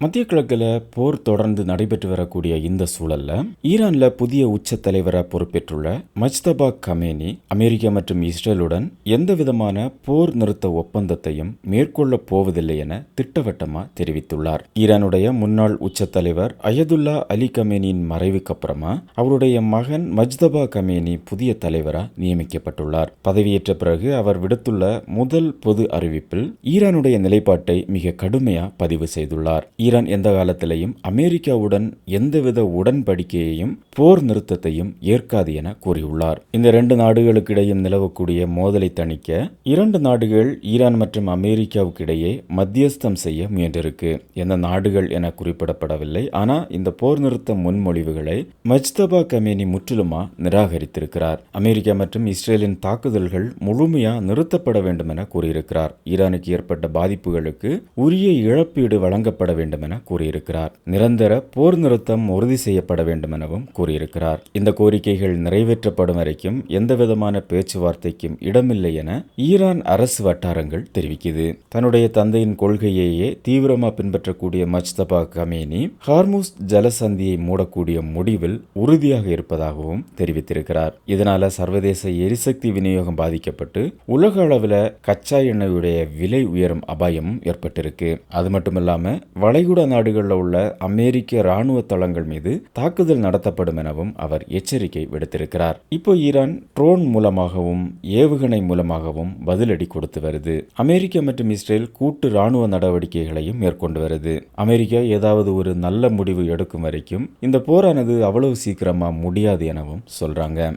மத்திய கிழக்குல போர் தொடர்ந்து நடைபெற்று வரக்கூடிய இந்த சூழல்ல ஈரான்ல புதிய உச்ச தலைவராக பொறுப்பேற்றுள்ள மஜ்தபா கமேனி அமெரிக்கா மற்றும் இஸ்ரேலுடன் எந்த விதமான போர் நிறுத்த ஒப்பந்தத்தையும் மேற்கொள்ளப் போவதில்லை என திட்டவட்டமா தெரிவித்துள்ளார். ஈரானுடைய முன்னாள் உச்ச தலைவர் அயதுல்லா அலி கமேனியின் மறைவுக்கு அப்புறமா அவருடைய மகன் மஜ்தபா கமேனி புதிய தலைவராக நியமிக்கப்பட்டுள்ளார். பதவியேற்ற பிறகு அவர் விடுத்துள்ள முதல் பொது அறிவிப்பில் ஈரானுடைய நிலைப்பாட்டை மிக கடுமையா பதிவு செய்துள்ளார். ஈரான் எந்த காலத்திலையும் அமெரிக்காவுடன் எந்தவித உடன்படிக்கையையும் போர் நிறுத்தத்தையும் ஏற்காது என கூறியுள்ளார். இந்த இரண்டு நாடுகளுக்கு இடையும் நிலவக்கூடிய மோதலை தணிக்க இரண்டு நாடுகள் ஈரான் மற்றும் அமெரிக்காவுக்கு இடையே மத்தியஸ்தம் செய்ய முயன்றிருக்கு. எந்த நாடுகள் என குறிப்பிடப்படவில்லை. ஆனால் இந்த போர் நிறுத்த முன்மொழிவுகளை மஜ்தபா கமேனி முற்றிலுமா நிராகரித்திருக்கிறார். அமெரிக்கா மற்றும் இஸ்ரேலின் தாக்குதல்கள் முழுமையா நிறுத்தப்பட வேண்டும் என கூறியிருக்கிறார். ஈரானுக்கு ஏற்பட்ட பாதிப்புகளுக்கு உரிய இழப்பீடு வழங்கப்பட வேண்டும் என கூறியிருக்கிறார். நிரந்தர போர் நிறுத்தம் உறுதி செய்யப்பட வேண்டும் எனவும் கூறியிருக்கிறார். இந்த கோரிக்கைகள் நிறைவேற்றப்படும் வரைக்கும் எந்தவிதமான பேச்சுவார்த்தைக்கும் இடமில்லை என ஈரான் அரசு வட்டாரங்கள் தெரிவிக்குது. தன்னுடைய தந்தையின் கொள்கையையே தீவிரமா பின்பற்றக்கூடிய மஜ்தபா கமேனி ஹார்முஸ் ஜலசந்தியை மூடக்கூடிய முடிவில் உறுதியாக இருப்பதாகவும் தெரிவித்திருக்கிறார். இதனால சர்வதேச எரிசக்தி விநியோகம் பாதிக்கப்பட்டு உலக அளவில் கச்சா எண்ணெயுடைய விலை உயரும் அபாயமும் ஏற்பட்டிருக்கு. அது மட்டுமில்லாம வளைகுடா நாடுகளில் உள்ள அமெரிக்க ராணுவ தளங்கள் மீது தாக்குதல் நடத்தப்படும் எனவும் அவர் எச்சரிக்கை விடுத்திருக்கிறார். இப்போ ஈரான் ட்ரோன் மூலமாகவும் ஏவுகணை மூலமாகவும் பதிலடி கொடுத்து வருது. அமெரிக்கா மற்றும் இஸ்ரேல் கூட்டு ராணுவ நடவடிக்கைகளையும் மேற்கொண்டு வருது. அமெரிக்கா ஏதாவது ஒரு நல்ல முடிவு எடுக்கும் வரைக்கும் இந்த போரானது அவ்வளவு சீக்கிரமா முடியாது எனவும் சொல்றாங்க.